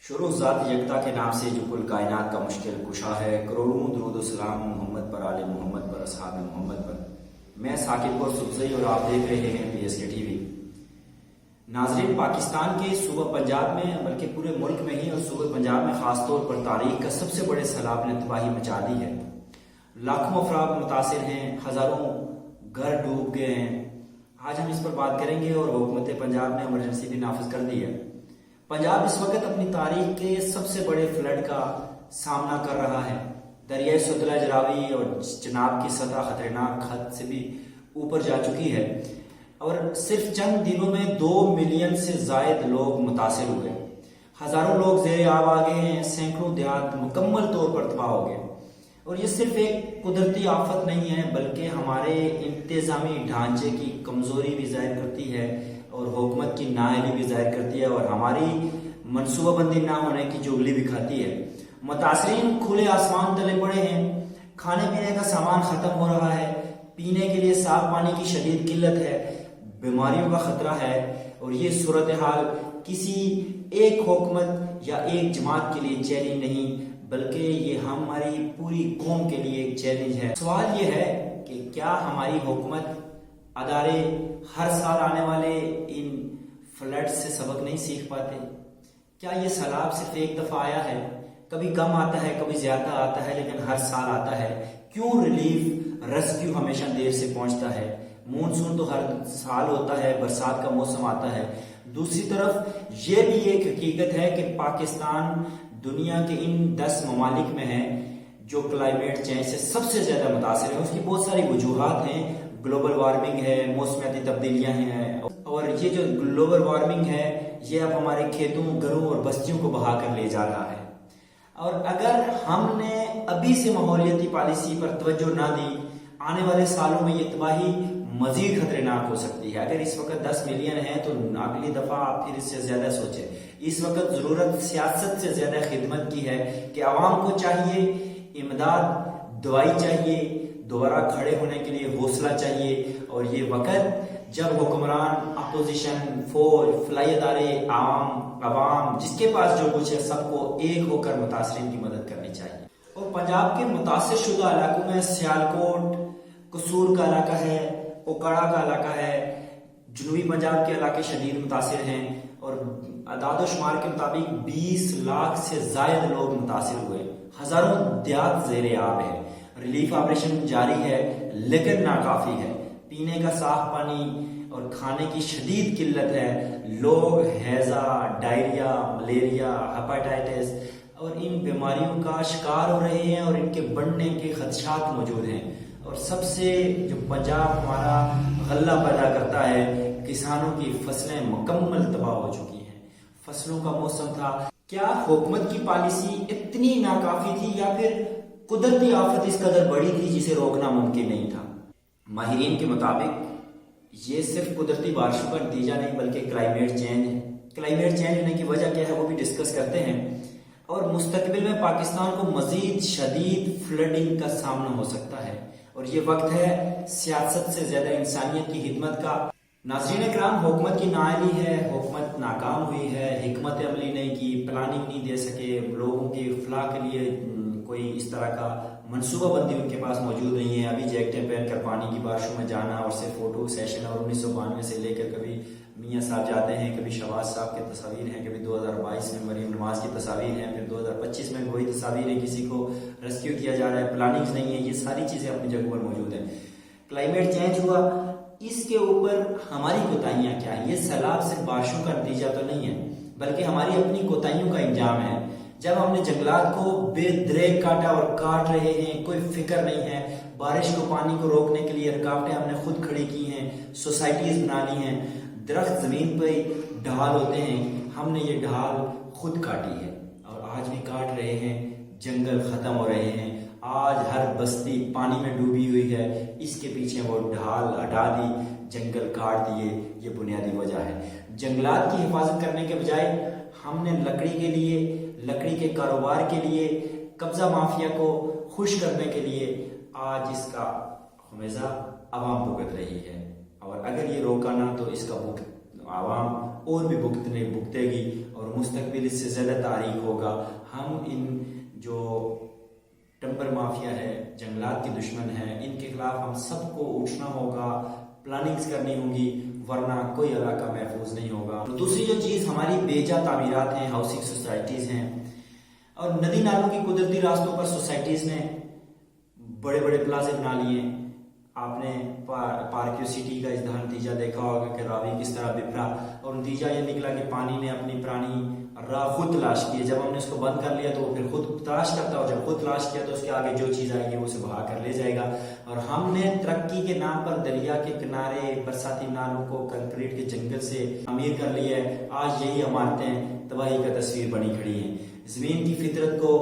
شروع ذات یکتا کے نام سے جو کل کائنات کا مشکل کشا ہے، کروڑوں درود و سلام محمد پر، آل محمد پر، اصحاب محمد پر۔ میں ثاقب پور سبزئی اور آپ دیکھ رہے ہیں پی ایس کے ٹی وی۔ ناظرین، پاکستان کے صوبہ پنجاب میں بلکہ پورے ملک میں ہی اور صوبہ پنجاب میں خاص طور پر تاریخ کا سب سے بڑے سیلاب نے تباہی مچا دی ہے۔ لاکھوں افراد متاثر ہیں، ہزاروں گھر ڈوب گئے ہیں۔ آج ہم اس پر بات کریں گے اور حکومت پنجاب نے ایمرجنسی بھی نافذ کر دی ہے۔ پنجاب اس وقت اپنی تاریخ کے سب سے بڑے فلڈ کا سامنا کر رہا ہے۔ دریائے ستلج راوی اور چناب کی سطح خطرناک حد سے بھی اوپر جا چکی ہے اور صرف چند دنوں میں 2 ملین سے زائد لوگ متاثر ہوئے۔ ہزاروں لوگ زیر آب آ گئے ہیں، سینکڑوں دیہات مکمل طور پر تباہ ہو گئے۔ اور یہ صرف ایک قدرتی آفت نہیں ہے بلکہ ہمارے انتظامی ڈھانچے کی کمزوری بھی ظاہر کرتی ہے اور حکومت کی نااہلی بھی ظاہر کرتی ہے اور ہماری منصوبہ بندی نہ ہونے کی چغلی بھی کھاتی ہے۔ متاثرین کھلے آسمان تلے پڑے ہیں، کھانے پینے کا سامان ختم ہو رہا ہے، پینے کے لیے صاف پانی کی شدید قلت ہے، بیماریوں کا خطرہ ہے اور یہ صورتحال کسی ایک حکومت یا ایک جماعت کے لیے چیلنج نہیں بلکہ یہ ہماری پوری قوم کے لیے ایک چیلنج ہے۔ سوال یہ ہے کہ کیا ہماری حکومت ادارے ہر سال آنے والے ان فلڈ سے سبق نہیں سیکھ پاتے؟ کیا یہ سیلاب صرف ایک دفعہ آیا ہے؟ کبھی کم آتا ہے، کبھی زیادہ آتا ہے، لیکن ہر سال آتا ہے۔ کیوں ریلیف ریسکیو ہمیشہ دیر سے پہنچتا ہے؟ مونسون تو ہر سال ہوتا ہے، برسات کا موسم آتا ہے۔ دوسری طرف یہ بھی ایک حقیقت ہے کہ پاکستان دنیا کے ان 10 ممالک میں ہے جو کلائمیٹ چینج سے سب سے زیادہ متاثر ہیں۔ اس کی بہت ساری وجوہات ہیں، گلوبل وارمنگ ہے، موسمیاتی تبدیلیاں ہیں اور یہ جو گلوبل وارمنگ ہے یہ اب ہمارے کھیتوں، گھروں اور بستیوں کو بہا کر لے جا رہا ہے۔ اور اگر ہم نے ابھی سے ماحولیاتی پالیسی پر توجہ نہ دی، آنے والے سالوں میں یہ تباہی مزید خطرناک ہو سکتی ہے۔ اگر اس وقت 10 ملین ہے تو اگلی دفعہ آپ پھر اس سے زیادہ سوچیں۔ اس وقت ضرورت سیاست سے زیادہ خدمت کی ہے کہ عوام کو چاہیے امداد، دوائی چاہیے، دوبارہ کھڑے ہونے کے لیے حوصلہ چاہیے اور یہ وقت جب حکمران، اپوزیشن، فوج، فلائی ادارے، عوام جس کے پاس جو کچھ ہے سب کو ایک ہو کر متاثرین کی مدد کرنی چاہیے۔ اور پنجاب کے متاثر شدہ علاقوں میں سیالکوٹ، قصور کا علاقہ ہے، اوکڑا کا علاقہ ہے، جنوبی پنجاب کے علاقے شدید متاثر ہیں اور اعداد و شمار کے مطابق 20 لاکھ سے زائد لوگ متاثر ہوئے۔ ہزاروں دیہات زیر آب ہے۔ ریلیف آپریشن جاری ہے لیکن ناکافی ہے۔ پینے کا صاف پانی اور کھانے کی شدید قلت ہے۔ لوگ ہیضہ، ڈائریا، ملیریا، ہیپاٹائٹس اور ان بیماریوں کا شکار ہو رہے ہیں اور ان کے بڑھنے کے خدشات موجود ہیں۔ اور سب سے جو پنجاب ہمارا غلہ پیدا کرتا ہے، کسانوں کی فصلیں مکمل تباہ ہو چکی ہیں۔ فصلوں کا موسم تھا۔ کیا حکومت کی پالیسی اتنی ناکافی تھی یا پھر قدرتی آفت اس قدر بڑی تھی جسے روکنا ممکن نہیں تھا؟ ماہرین کے مطابق یہ صرف قدرتی بارشوں کا نتیجہ نہیں بلکہ کلائمیٹ چینج ہے۔ کلائمیٹ چینج ہونے کی وجہ کیا ہے وہ بھی ڈسکس کرتے ہیں اور مستقبل میں پاکستان کو مزید شدید فلڈنگ کا سامنا ہو سکتا ہے اور یہ وقت ہے سیاست سے زیادہ انسانیت کی خدمت کا۔ ناظرین اکرام، حکومت کی نااہلی ہے، حکومت ناکام ہوئی ہے، حکمت عملی نہیں کی، پلاننگ نہیں دے سکے، لوگوں کی فلاح کے لیے کوئی اس طرح کا منصوبہ بندی ان کے پاس موجود نہیں ہے۔ ابھی جیکٹیں پہن کر پانی کی بارشوں میں جانا اور صرف فوٹو سیشن اور 1992 سے لے کر کبھی میاں صاحب جاتے ہیں، کبھی شہباز صاحب کی تصاویر ہیں، کبھی 2022 میں مریم نواز کی تصاویر ہیں، پھر 2025 میں وہی تصاویر ہیں، کسی کو ریسکیو کیا جا رہا ہے، پلاننگز نہیں ہے۔ یہ ساری چیزیں اپنی جگہ پر موجود ہیں۔ کلائمیٹ چینج ہوا، اس کے اوپر ہماری کوتاہیاں کیا ہیں؟ یہ سیلاب صرف بارشوں کا نتیجہ تو نہیں ہے بلکہ ہماری اپنی کوتاہیوں کا انجام ہے۔ جب ہم نے جنگلات کو بے دریغ کاٹا اور کاٹ رہے ہیں، کوئی فکر نہیں ہے، بارش کو، پانی کو روکنے کے لیے رکاوٹیں ہم نے خود کھڑی کی ہیں، سوسائٹیز بنانی ہیں، درخت زمین پہ ڈھال ہوتے ہیں، ہم نے یہ ڈھال خود کاٹی ہے اور آج بھی کاٹ رہے ہیں، جنگل ختم ہو رہے ہیں، آج ہر بستی پانی میں ڈوبی ہوئی ہے۔ اس کے پیچھے وہ ڈھال ہٹا دی، جنگل کاٹ دیے، یہ بنیادی وجہ ہے۔ جنگلات کی حفاظت کرنے کے بجائے ہم نے لکڑی کے لیے، لکڑی کے کاروبار کے لیے، قبضہ مافیا کو خوش کرنے کے لیے آج اس کا خمیزہ عوام بھگت رہی ہے اور اگر یہ روکا نہ تو اس کا عوام اور بھی بھگتے گی اور اور مستقبل اس سے زیادہ تاریک ہوگا. ہم ان جو ٹمبر مافیا ہے، جنگلات کے دشمن ہیں، ان کے خلاف ہم سب کو اٹھنا ہوگا، پلاننگز کرنی ہوگی، ورنہ کوئی علاقہ محفوظ نہیں ہوگا. دوسری جو چیز ہماری بیجا تعمیرات ہیں، ہاؤسنگ سوسائٹیز ہیں، اور ندی نالوں کی قدرتی راستوں پر سوسائٹیز نے بڑے بڑے پلازے بنا لیے. آپ نے پارکیو سٹی کا اس نتیجہ دیکھا ہوگا کہ راوی کس طرح بکھرا، اور نتیجہ یہ نکلا کہ پانی نے اپنی پرانی راہ خود تلاش کی. جب ہم نے اس کو بند کر لیا تو وہ پھر خود تلاش کرتا، اور جب خود تلاش کیا تو اس کے آگے جو چیز آئے گی وہ اسے بہا کر لے جائے گا. اور ہم نے ترقی کے نام پر دریا کے کنارے برساتی نالوں کو کنکریٹ کے جنگل سے امیر کر لیا ہے. آج یہی عمارتیں تباہی کا تصویر بنی کھڑی ہیں. زمین کی فطرت کو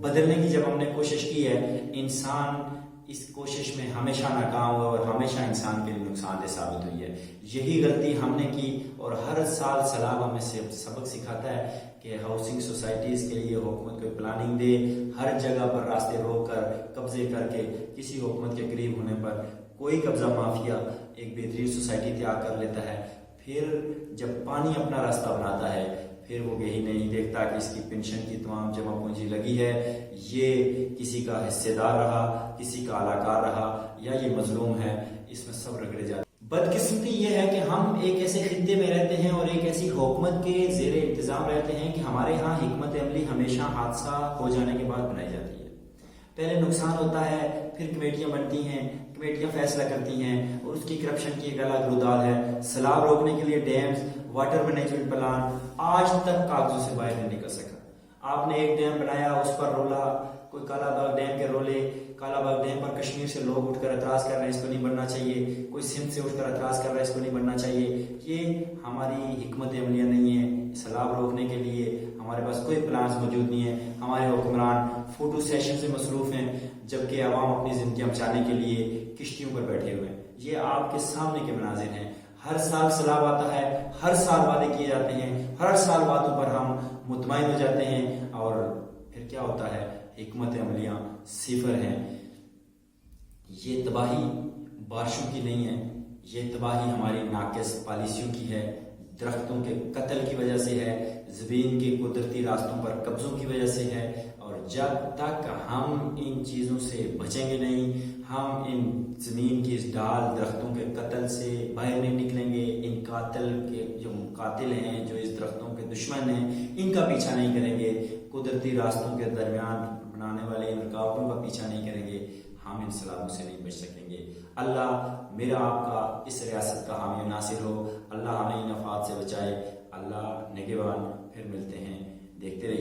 بدلنے کی جب ہم نے کوشش کی ہے، انسان اس کوشش میں ہمیشہ ناکام ہوا اور ہمیشہ انسان کے لیے نقصان دہ ثابت ہوئی ہے. یہی غلطی ہم نے کی، اور ہر سال سیلاب ہمیں سبق سکھاتا ہے کہ ہاؤسنگ سوسائٹیز کے لیے حکومت کو پلاننگ دے. ہر جگہ پر راستے روک کر، قبضے کر کے، کسی حکومت کے قریب ہونے پر کوئی قبضہ مافیا ایک بہترین سوسائٹی تیار کر لیتا ہے. پھر جب پانی اپنا راستہ بناتا ہے، پھر وہ یہی نہیں دیکھتا کہ اس کی پینشن کی تمام جمع پونجی لگی ہے، یہ کسی کا حصے دار رہا، کسی کا اعلی رہا، یا یہ مظلوم ہے. اس میں سب رگڑے جاتے ہیں. بدقسمتی یہ ہے کہ ہم ایک ایسے خطے میں رہتے ہیں اور ایک ایسی حکومت کے زیر انتظام رہتے ہیں کہ ہمارے ہاں حکمت عملی ہمیشہ حادثہ ہو جانے کے بعد بنائی جاتی ہے. پہلے نقصان ہوتا ہے، پھر کمیٹیاں بنتی ہیں، کمیٹیاں فیصلہ کرتی ہیں، اور اس کی کرپشن کی ایک الگ رداد ہے. سیلاب روکنے کے لیے ڈیمز، واٹر مینجمنٹ پلان آج تک کاغذوں سے باہر نہیں نکل سکا. آپ نے ایک ڈیم بنایا، اس پر رولا، کوئی کالا باغ ڈیم کے رولے. کالا باغ ڈیم پر کشمیر سے لوگ اٹھ کر اعتراض کر رہے ہیں، اس کو نہیں بننا چاہیے. کوئی سندھ سے اٹھ کر اعتراض کر رہا ہے، اس کو نہیں بننا چاہیے. یہ ہماری حکمت عملیاں نہیں ہے. سیلاب روکنے کے لیے ہمارے پاس کوئی پلانز موجود نہیں ہے. ہمارے حکمران فوٹو سیشن سے مصروف ہیں، جبکہ عوام اپنی زندگیاں بچانے کے لیے کشتیوں پر بیٹھے ہوئے ہیں. یہ آپ کے سامنے کے مناظر ہیں. ہر سال سیلاب آتا ہے، ہر سال وعدے کیے جاتے ہیں، ہر سال وعدوں پر ہم مطمئن ہو جاتے ہیں، اور پھر کیا ہوتا ہے؟ حکمت عملیاں صفر ہیں. یہ تباہی بارشوں کی نہیں ہے، یہ تباہی ہماری ناقص پالیسیوں کی ہے، درختوں کے قتل کی وجہ سے ہے، زمین کے قدرتی راستوں پر قبضوں کی وجہ سے ہے. اور جب تک ہم ان چیزوں سے بچیں گے نہیں، ہم ان زمین کی اس ڈال درختوں کے قتل سے باہر نہیں نکلیں گے، ان قاتل کے جو قاتل ہیں، جو اس درختوں کے دشمن ہیں، ان کا پیچھا نہیں کریں گے، قدرتی راستوں کے درمیان بنانے والے ان رکاوٹوں کا پیچھا نہیں کریں گے، ہم ان سیلابوں سے نہیں بچ سکیں گے. اللہ میرا آپ کا اس ریاست کا حامی و ناصر ہو. اللہ ہمیں ان آفات سے بچائے. اللہ نگہبان. پھر ملتے ہیں. دیکھتے رہیے.